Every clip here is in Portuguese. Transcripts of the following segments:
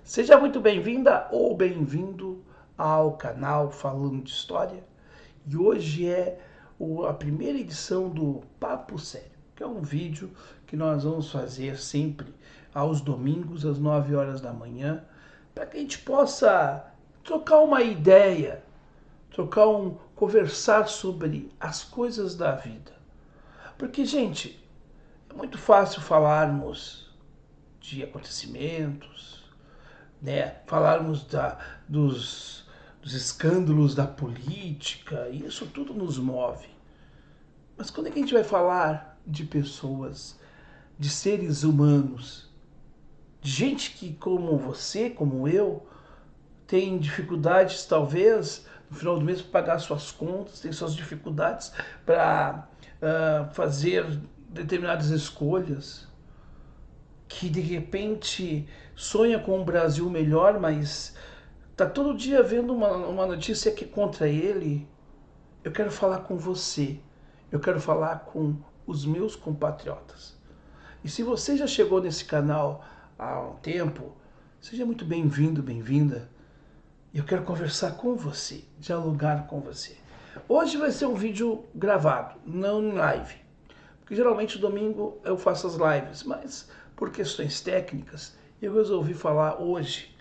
Seja muito bem-vinda ou bem-vindo ao canal Falando de História. E hoje é a primeira edição do Papo Sério, que é um vídeo que nós vamos fazer sempre aos domingos, às 9 horas da manhã, para que a gente possa trocar uma ideia, conversar sobre as coisas da vida. Porque, gente, é muito fácil falarmos de acontecimentos, né? Falarmos dos escândalos da política, e isso tudo nos move. Mas quando é que a gente vai falar de pessoas, de seres humanos, de gente que, como você, como eu, tem dificuldades, talvez, no final do mês, para pagar suas contas, tem suas dificuldades para fazer determinadas escolhas, que de repente sonha com um Brasil melhor, mas tá todo dia vendo uma notícia que é contra ele. Eu quero falar com você, eu quero falar com os meus compatriotas. E se você já chegou nesse canal há um tempo, seja muito bem-vindo, bem-vinda. Eu quero conversar com você, dialogar com você. Hoje vai ser um vídeo gravado, não em live. Porque geralmente domingo eu faço as lives, mas por questões técnicas eu resolvi falar hoje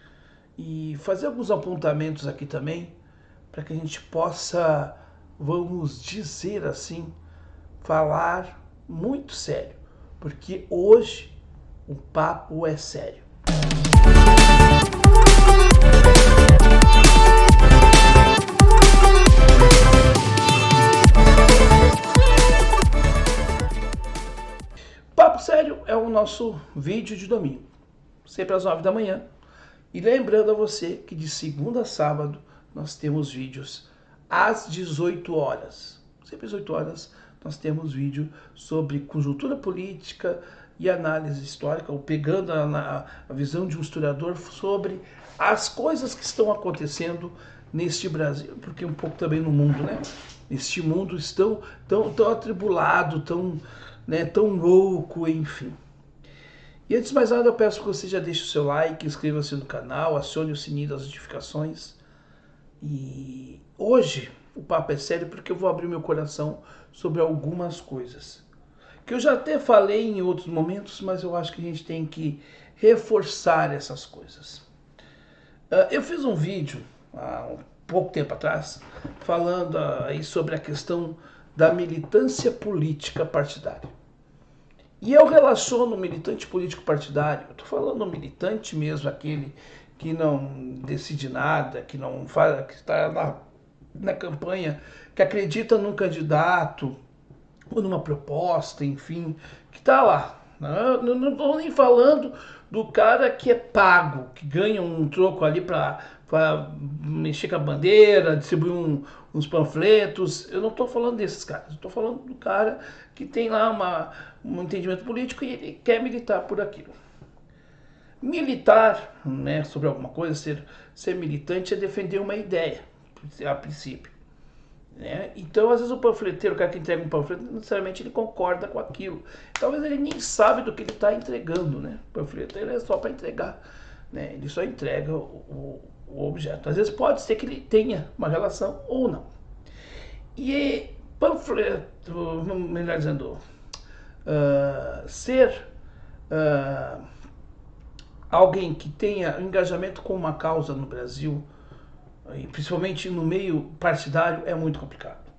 e fazer alguns apontamentos aqui também, para que a gente possa, vamos dizer assim, falar muito sério. Porque hoje o papo é sério. Papo Sério é o nosso vídeo de domingo, sempre às 9 da manhã. E lembrando a você que de segunda a sábado nós temos vídeos às 18 horas. Sempre às 18 horas nós temos vídeo sobre conjuntura política e análise histórica, ou pegando a visão de um historiador sobre as coisas que estão acontecendo neste Brasil, porque um pouco também no mundo, né? Neste mundo estão tão atribulado, tão louco, enfim. E antes de mais nada, eu peço que você já deixe o seu like, inscreva-se no canal, acione o sininho das notificações. E hoje o papo é sério porque eu vou abrir meu coração sobre algumas coisas que eu já até falei em outros momentos, mas eu acho que a gente tem que reforçar essas coisas. Eu fiz um vídeo há um pouco tempo atrás falando aí sobre a questão da militância política partidária. E eu relaciono o militante político partidário, eu estou falando militante mesmo, aquele que não decide nada, que não faz, que está na campanha, que acredita num candidato ou numa proposta, enfim, que está lá. Não estou nem falando do cara que é pago, que ganha um troco ali para mexer com a bandeira, distribuir uns panfletos. Eu não estou falando desses caras, estou falando do cara que tem lá um entendimento político e ele quer militar por aquilo. Militar, né, sobre alguma coisa, ser militante é defender uma ideia, a princípio. Né? Então, às vezes o panfleteiro, o cara que entrega um panfleto, não necessariamente ele concorda com aquilo. Talvez ele nem sabe do que ele está entregando. Né? O panfleteiro é só para entregar. Né? Ele só entrega o objeto. Às vezes pode ser que ele tenha uma relação ou não. E panfleto, melhor dizendo, ser alguém que tenha engajamento com uma causa no Brasil, principalmente no meio partidário, é muito complicado.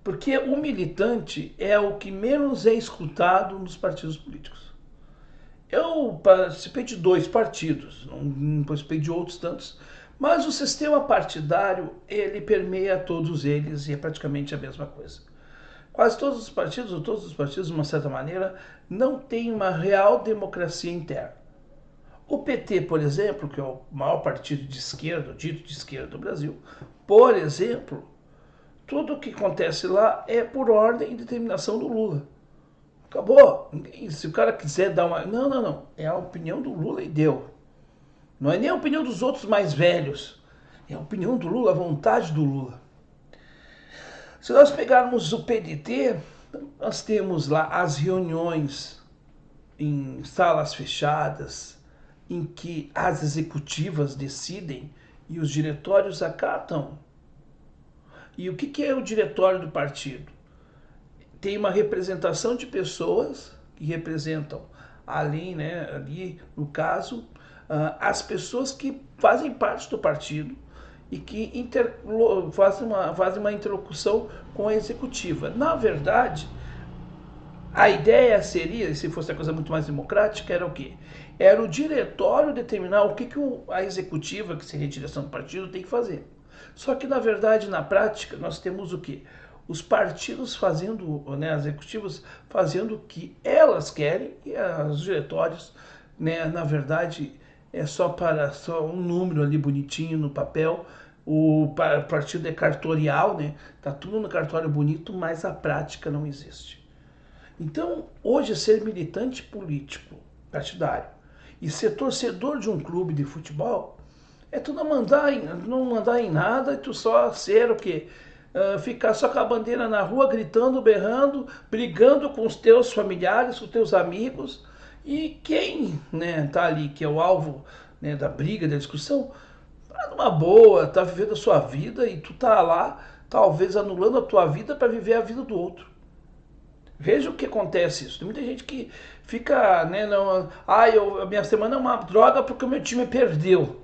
Porque o militante é o que menos é escutado nos partidos políticos. Eu participei de 2 partidos, não participei de outros tantos, mas o sistema partidário, ele permeia todos eles e é praticamente a mesma coisa. Quase todos os partidos, ou todos os partidos, de uma certa maneira, não têm uma real democracia interna. O PT, por exemplo, que é o maior partido de esquerda, dito de esquerda do Brasil, por exemplo, tudo o que acontece lá é por ordem e determinação do Lula. Acabou. Se o cara quiser dar uma... Não. É a opinião do Lula e deu. Não é nem a opinião dos outros mais velhos. É a opinião do Lula, a vontade do Lula. Se nós pegarmos o PDT, nós temos lá as reuniões em salas fechadas, em que as executivas decidem e os diretórios acatam. E o que é o diretório do partido? Tem uma representação de pessoas que representam ali, né, ali no caso, as pessoas que fazem parte do partido e que fazem uma interlocução com a executiva. Na verdade, a ideia seria, se fosse a coisa muito mais democrática, era o quê? Era o diretório determinar o que a executiva, que seria a direção do partido, tem que fazer. Só que, na verdade, na prática, nós temos o quê? Os partidos fazendo, né, as executivas fazendo o que elas querem e os diretórios, né, na verdade, é só um número ali bonitinho no papel. O partido é cartorial, né? Tá tudo no cartório bonito, mas a prática não existe. Então, hoje, ser militante político partidário e ser torcedor de um clube de futebol é tu não mandar em nada e tu só ser o quê? Ficar só com a bandeira na rua, gritando, berrando, brigando com os teus familiares, com os teus amigos. E quem, né, tá ali, que é o alvo, né, da briga, da discussão, tá numa boa, tá vivendo a sua vida e tu tá lá, talvez anulando a tua vida para viver a vida do outro. Veja o que acontece isso. Tem muita gente que fica, né, não, a minha semana é uma droga porque o meu time perdeu.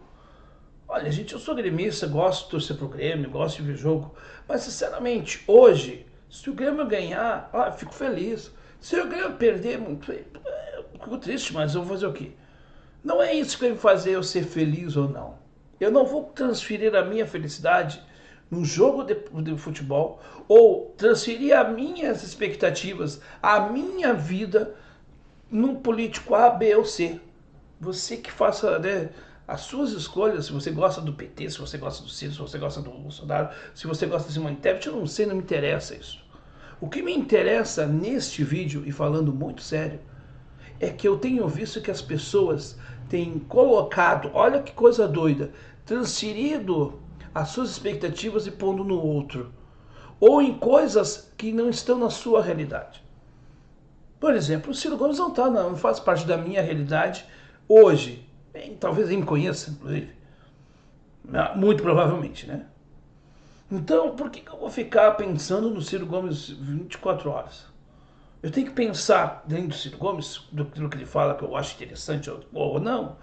Olha, gente, eu sou gremista, gosto de torcer pro Grêmio, gosto de ver jogo, mas sinceramente, hoje, se o Grêmio ganhar, eu fico feliz. Se o Grêmio perder, eu fico triste, mas eu vou fazer o quê? Não é isso que vai fazer eu ser feliz ou não. Eu não vou transferir a minha felicidade num jogo de futebol ou transferir as minhas expectativas, a minha vida num político A, B ou C. Você que faça, né, as suas escolhas, se você gosta do PT, se você gosta do Ciro, se você gosta do Bolsonaro, se você gosta de Simone Tebet, eu não sei, não me interessa isso. O que me interessa neste vídeo, e falando muito sério, é que eu tenho visto que as pessoas têm colocado, olha que coisa doida, transferido as suas expectativas e pondo no outro. Ou em coisas que não estão na sua realidade. Por exemplo, o Ciro Gomes não faz parte da minha realidade hoje. Bem, talvez ele me conheça, inclusive. Muito provavelmente, né? Então, por que eu vou ficar pensando no Ciro Gomes 24 horas? Eu tenho que pensar dentro do Ciro Gomes, do que ele fala que eu acho interessante ou não.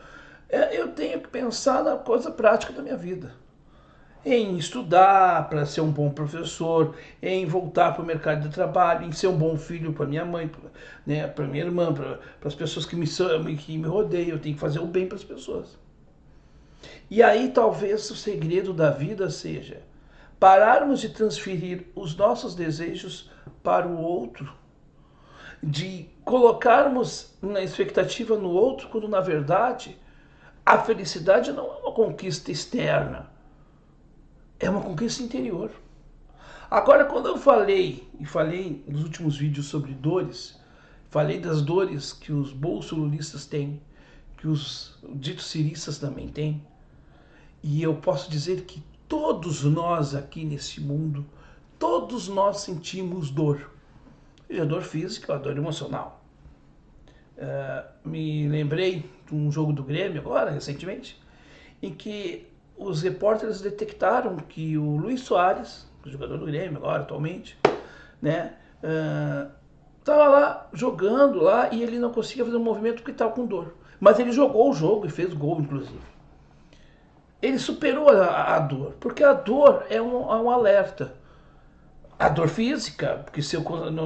Eu tenho que pensar na coisa prática da minha vida. Em estudar para ser um bom professor, em voltar para o mercado de trabalho, em ser um bom filho para minha mãe, né, para minha irmã, para as pessoas que me rodeiam. Eu tenho que fazer o bem para as pessoas. E aí talvez o segredo da vida seja pararmos de transferir os nossos desejos para o outro, de colocarmos na expectativa no outro, quando na verdade a felicidade não é uma conquista externa, é uma conquista interior. Agora, quando eu falei nos últimos vídeos sobre dores, falei das dores que os bolsolulistas têm, que os ditos ciristas também têm, e eu posso dizer que todos nós aqui nesse mundo, todos nós sentimos dor. Seja dor física ou dor emocional. Me lembrei de um jogo do Grêmio agora, recentemente, em que os repórteres detectaram que o Luis Soares, jogador do Grêmio agora, atualmente, né, estava lá jogando lá e ele não conseguia fazer um movimento porque estava com dor. Mas ele jogou o jogo e fez gol, inclusive. Ele superou a dor, porque a dor é um alerta. A dor física, porque se eu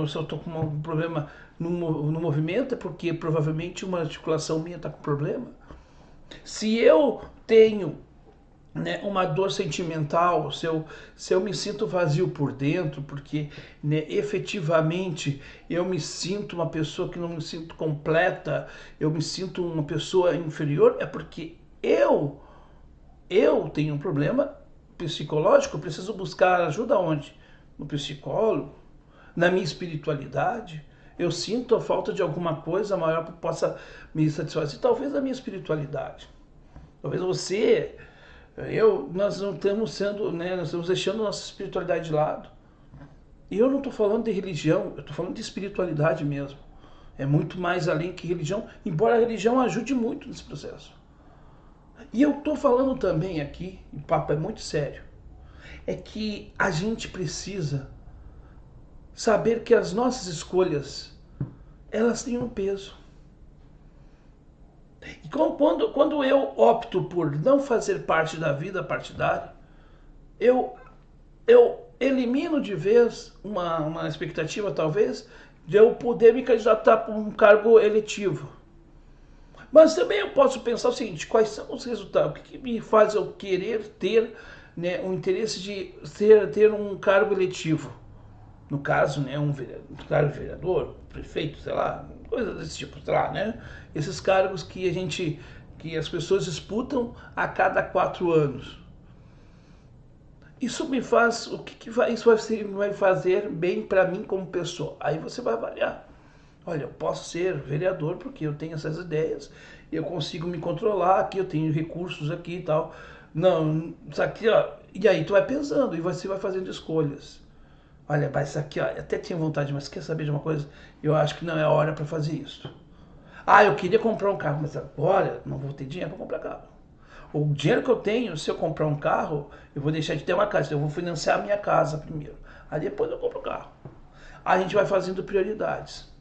estou com um problema no movimento, é porque provavelmente uma articulação minha está com problema. Se eu tenho, né, uma dor sentimental, se eu me sinto vazio por dentro, porque, né, efetivamente eu me sinto uma pessoa que não me sinto completa, eu me sinto uma pessoa inferior, é porque eu tenho um problema psicológico, eu preciso buscar ajuda onde? No psicólogo, na minha espiritualidade. Eu sinto a falta de alguma coisa maior que possa me satisfazer, talvez a minha espiritualidade. Talvez você, nós não estamos sendo, né, nós estamos deixando nossa espiritualidade de lado. E eu não estou falando de religião, eu estou falando de espiritualidade mesmo. É muito mais além que religião, embora a religião ajude muito nesse processo. E eu estou falando também aqui, o papo é muito sério, é que a gente precisa saber que as nossas escolhas, elas têm um peso. E quando eu opto por não fazer parte da vida partidária, eu, eu elimino de vez uma expectativa, talvez, de eu poder me candidatar para um cargo eletivo. Mas também eu posso pensar o seguinte: quais são os resultados? O que me faz eu querer ter, né, um interesse de ter um cargo eletivo? No caso, né, um cargo de vereador, prefeito, sei lá, coisa desse tipo, sei lá, né? Esses cargos que as pessoas disputam a cada 4 anos. Isso me faz, o que vai, isso vai fazer bem para mim como pessoa? Aí você vai avaliar. Olha, eu posso ser vereador porque eu tenho essas ideias, eu consigo me controlar aqui, eu tenho recursos aqui e tal. Não, isso aqui, ó. E aí tu vai pensando e você vai fazendo escolhas. Olha, mas isso aqui, ó, eu até tinha vontade, mas quer saber de uma coisa? Eu acho que não é a hora para fazer isso. Ah, eu queria comprar um carro, mas agora não vou ter dinheiro para comprar carro. O dinheiro que eu tenho, se eu comprar um carro, eu vou deixar de ter uma casa. Então eu vou financiar a minha casa primeiro. Aí depois eu compro o carro. Aí a gente vai fazendo prioridades.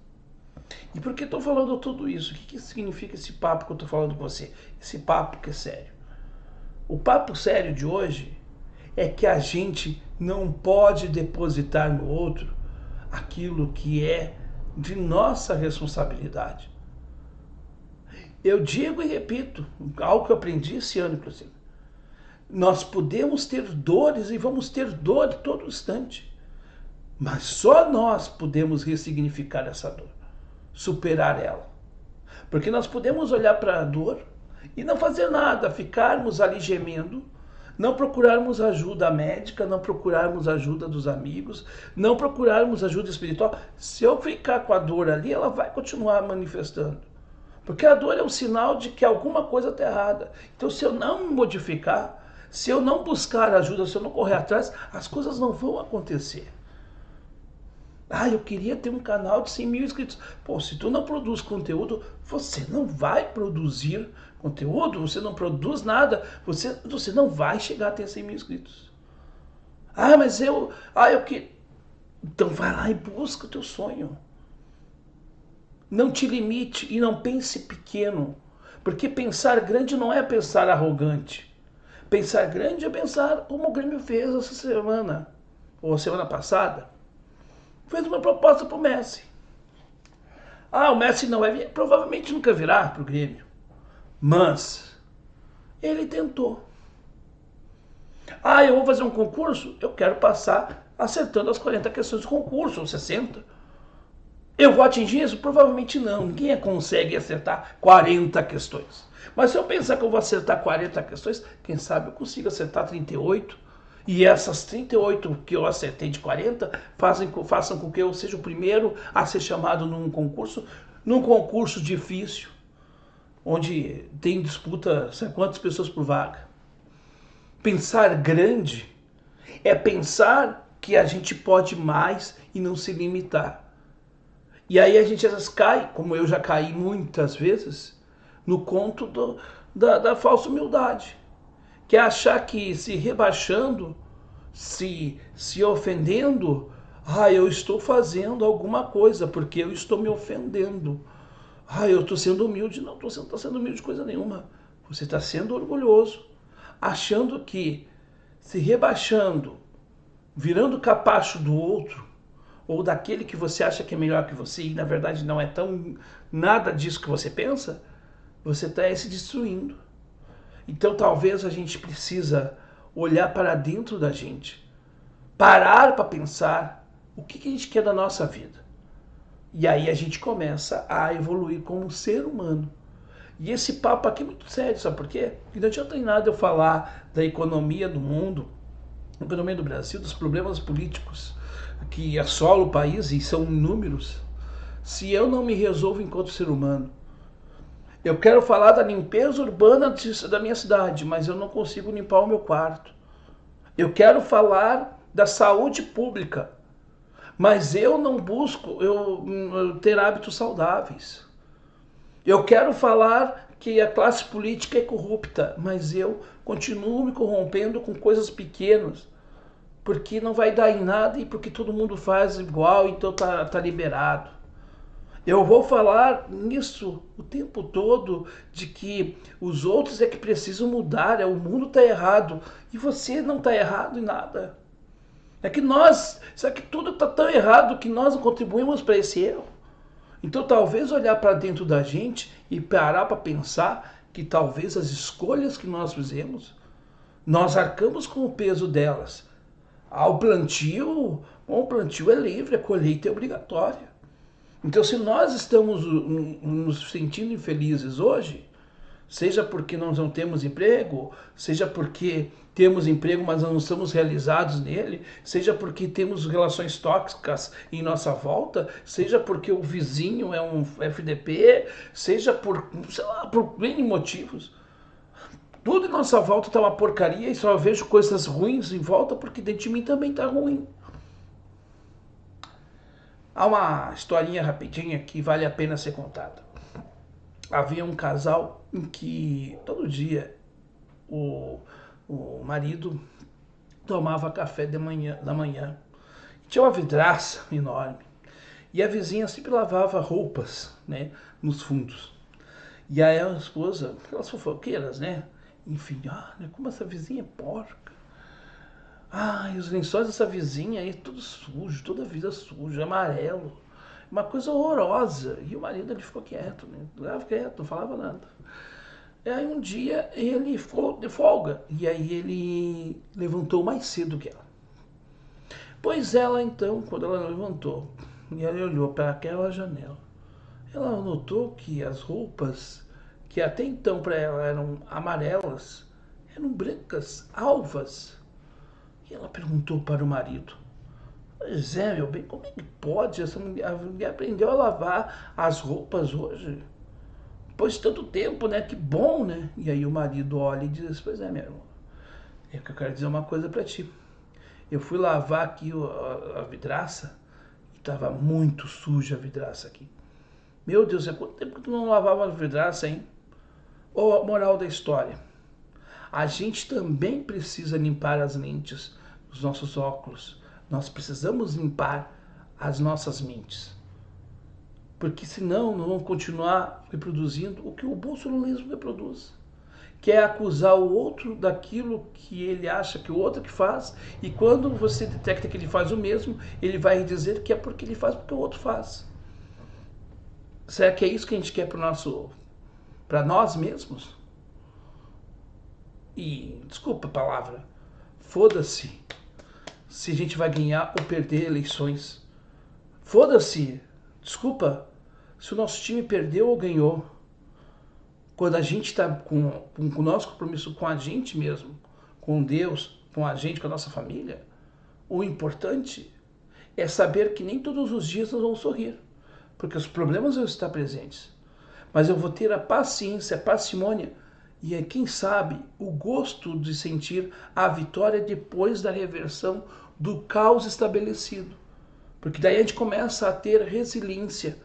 E por que estou falando tudo isso? O que significa esse papo que eu estou falando com você? Esse papo que é sério. O papo sério de hoje é que a gente não pode depositar no outro aquilo que é de nossa responsabilidade. Eu digo e repito, algo que eu aprendi esse ano, inclusive. Nós podemos ter dores e vamos ter dor todo instante, mas só nós podemos ressignificar essa dor, superar ela. Porque nós podemos olhar para a dor e não fazer nada, ficarmos ali gemendo, não procurarmos ajuda médica, não procurarmos ajuda dos amigos, não procurarmos ajuda espiritual. Se eu ficar com a dor ali, ela vai continuar manifestando. Porque a dor é um sinal de que alguma coisa está errada. Então, se eu não me modificar, se eu não buscar ajuda, se eu não correr atrás, as coisas não vão acontecer. Ah, eu queria ter um canal de 100 mil inscritos. Pô, se tu não produz conteúdo, você não vai produzir conteúdo, você não produz nada, você não vai chegar a ter 100 mil inscritos. Ah, mas eu que... Então vai lá e busca o teu sonho. Não te limite e não pense pequeno. Porque pensar grande não é pensar arrogante. Pensar grande é pensar como o Grêmio fez essa semana, ou semana passada. Fez uma proposta para o Messi. Ah, o Messi não vai vir, provavelmente nunca virá para o Grêmio. Mas ele tentou. Ah, eu vou fazer um concurso? Eu quero passar acertando as 40 questões do concurso, ou 60. Eu vou atingir isso? Provavelmente não. Ninguém consegue acertar 40 questões. Mas se eu pensar que eu vou acertar 40 questões, quem sabe eu consigo acertar 38. E essas 38 que eu acertei de 40 façam com que eu seja o primeiro a ser chamado num concurso difícil, onde tem disputa, sabe quantas pessoas por vaga. Pensar grande é pensar que a gente pode mais e não se limitar. E aí a gente às vezes cai, como eu já caí muitas vezes, no conto da falsa humildade. Que é achar que se rebaixando, se ofendendo, eu estou fazendo alguma coisa, porque eu estou me ofendendo. Eu estou sendo humilde. Não estou sendo humilde de coisa nenhuma. Você está sendo orgulhoso, achando que se rebaixando, virando capacho do outro, ou daquele que você acha que é melhor que você, e na verdade não é tão nada disso que você pensa, você está se destruindo. Então talvez a gente precisa olhar para dentro da gente, parar para pensar o que a gente quer da nossa vida. E aí a gente começa a evoluir como ser humano. E esse papo aqui é muito sério, sabe por quê? Porque não adianta em nada eu falar da economia do mundo, da economia do Brasil, dos problemas políticos que assolam o país, e são inúmeros, se eu não me resolvo enquanto ser humano. Eu quero falar da limpeza urbana da minha cidade, mas eu não consigo limpar o meu quarto. Eu quero falar da saúde pública, mas eu não busco ter hábitos saudáveis. Eu quero falar que a classe política é corrupta, mas eu continuo me corrompendo com coisas pequenas, porque não vai dar em nada e porque todo mundo faz igual, então tá liberado. Eu vou falar nisso o tempo todo, de que os outros é que precisam mudar, o mundo está errado e você não está errado em nada. É que sabe que tudo está tão errado que nós não contribuímos para esse erro. Então talvez olhar para dentro da gente e parar para pensar que talvez as escolhas que nós fizemos, nós arcamos com o peso delas. O plantio é livre, a colheita é obrigatória. Então, se nós estamos nos sentindo infelizes hoje, seja porque nós não temos emprego, seja porque temos emprego, mas não estamos realizados nele, seja porque temos relações tóxicas em nossa volta, seja porque o vizinho é um FDP, seja sei lá, por N motivos. Tudo em nossa volta está uma porcaria e só vejo coisas ruins em volta porque dentro de mim também está ruim. Há uma historinha rapidinha que vale a pena ser contada. Havia um casal em que todo dia o marido tomava café da manhã. Tinha uma vidraça enorme. E a vizinha sempre lavava roupas, né, nos fundos. E aí a esposa, aquelas fofoqueiras, né? Enfim, como essa vizinha é porca. E os lençóis dessa vizinha aí, tudo sujo, toda a vida suja, amarelo. Uma coisa horrorosa. E o marido ele ficou quieto, né? Ficava quieto, não falava nada. E aí um dia ele ficou de folga. E aí ele levantou mais cedo que ela. Pois ela então, quando ela levantou, e ela olhou para aquela janela, ela notou que as roupas que até então para ela eram amarelas, eram brancas, alvas. E ela perguntou para o marido: pois é, meu bem, como é que pode? A mulher aprendeu a lavar as roupas hoje? Depois de tanto tempo, né? Que bom, né? E aí o marido olha e diz: pois é, meu irmão, é que eu quero dizer uma coisa para ti. Eu fui lavar aqui a vidraça e estava muito suja a vidraça aqui. Meu Deus, há quanto tempo que tu não lavava a vidraça, hein? Ou a moral da história: a gente também precisa limpar as lentes dos nossos óculos. Nós precisamos limpar as nossas mentes. Porque senão nós vamos continuar reproduzindo o que o bolsonarismo reproduz. Que é acusar o outro daquilo que ele acha que o outro que faz. E quando você detecta que ele faz o mesmo, ele vai dizer que é porque ele faz porque o outro faz. Será que é isso que a gente quer para nós mesmos? E, desculpa a palavra, foda-se se a gente vai ganhar ou perder eleições. Foda-se, desculpa, se o nosso time perdeu ou ganhou. Quando a gente está com o nosso compromisso com a gente mesmo, com Deus, com a gente, com a nossa família, o importante é saber que nem todos os dias nós vamos sorrir, porque os problemas vão estar presentes. Mas eu vou ter a paciência, a parcimônia e, quem sabe, o gosto de sentir a vitória depois da reversão do caos estabelecido. Porque daí a gente começa a ter resiliência,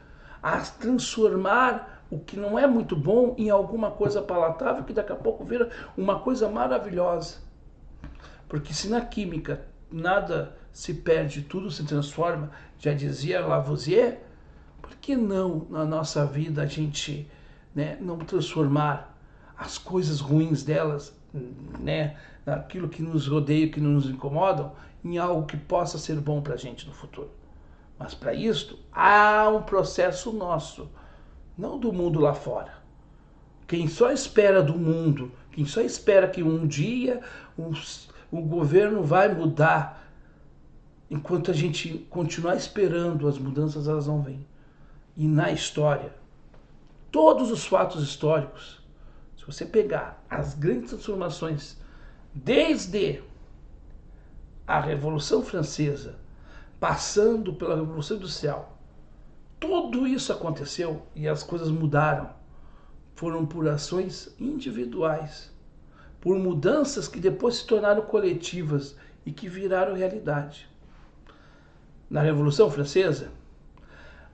a transformar o que não é muito bom em alguma coisa palatável, que daqui a pouco vira uma coisa maravilhosa. Porque se na química nada se perde, tudo se transforma, já dizia Lavoisier, por que não na nossa vida a gente, né, não transformar as coisas ruins delas, né, naquilo que nos rodeia, que nos incomodam, em algo que possa ser bom para a gente no futuro? Mas para isso há um processo nosso, não do mundo lá fora. Quem só espera do mundo, quem só espera que um dia o governo vai mudar, enquanto a gente continuar esperando, as mudanças elas não vêm. E na história, todos os fatos históricos, se você pegar as grandes transformações, desde a Revolução Francesa, passando pela Revolução Industrial, tudo isso aconteceu e as coisas mudaram. Foram por ações individuais, por mudanças que depois se tornaram coletivas e que viraram realidade. Na Revolução Francesa,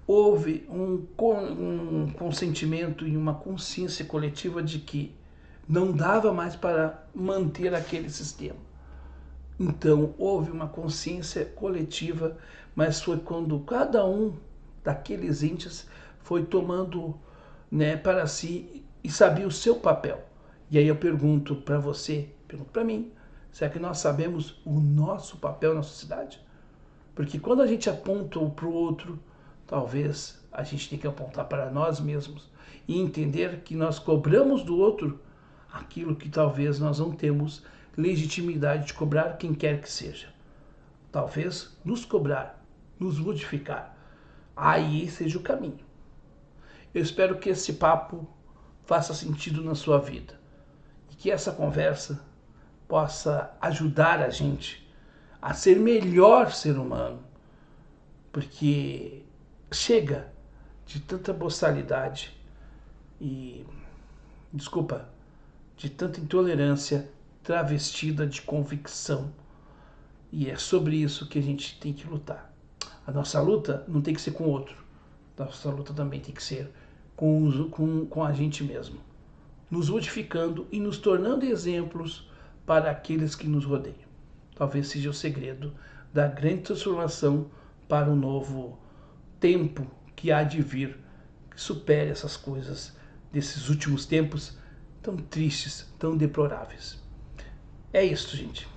houve um consentimento e uma consciência coletiva de que não dava mais para manter aquele sistema. Então houve uma consciência coletiva, mas foi quando cada um daqueles entes foi tomando, né, para si e sabia o seu papel. E aí eu pergunto para você, pergunto para mim, será que nós sabemos o nosso papel na sociedade? Porque quando a gente aponta um para o outro, talvez a gente tenha que apontar para nós mesmos e entender que nós cobramos do outro aquilo que talvez nós não temos legitimidade de cobrar quem quer que seja. Talvez nos cobrar, nos modificar. Aí seja o caminho. Eu espero que esse papo faça sentido na sua vida e que essa conversa possa ajudar a gente a ser melhor ser humano, porque chega de tanta boçalidade e, desculpa, de tanta intolerância travestida de convicção. E é sobre isso que a gente tem que lutar. A nossa luta não tem que ser com o outro. A nossa luta também tem que ser com a gente mesmo. Nos modificando e nos tornando exemplos para aqueles que nos rodeiam. Talvez seja o segredo da grande transformação para um novo tempo que há de vir, que supere essas coisas desses últimos tempos tão tristes, tão deploráveis. É isso, gente.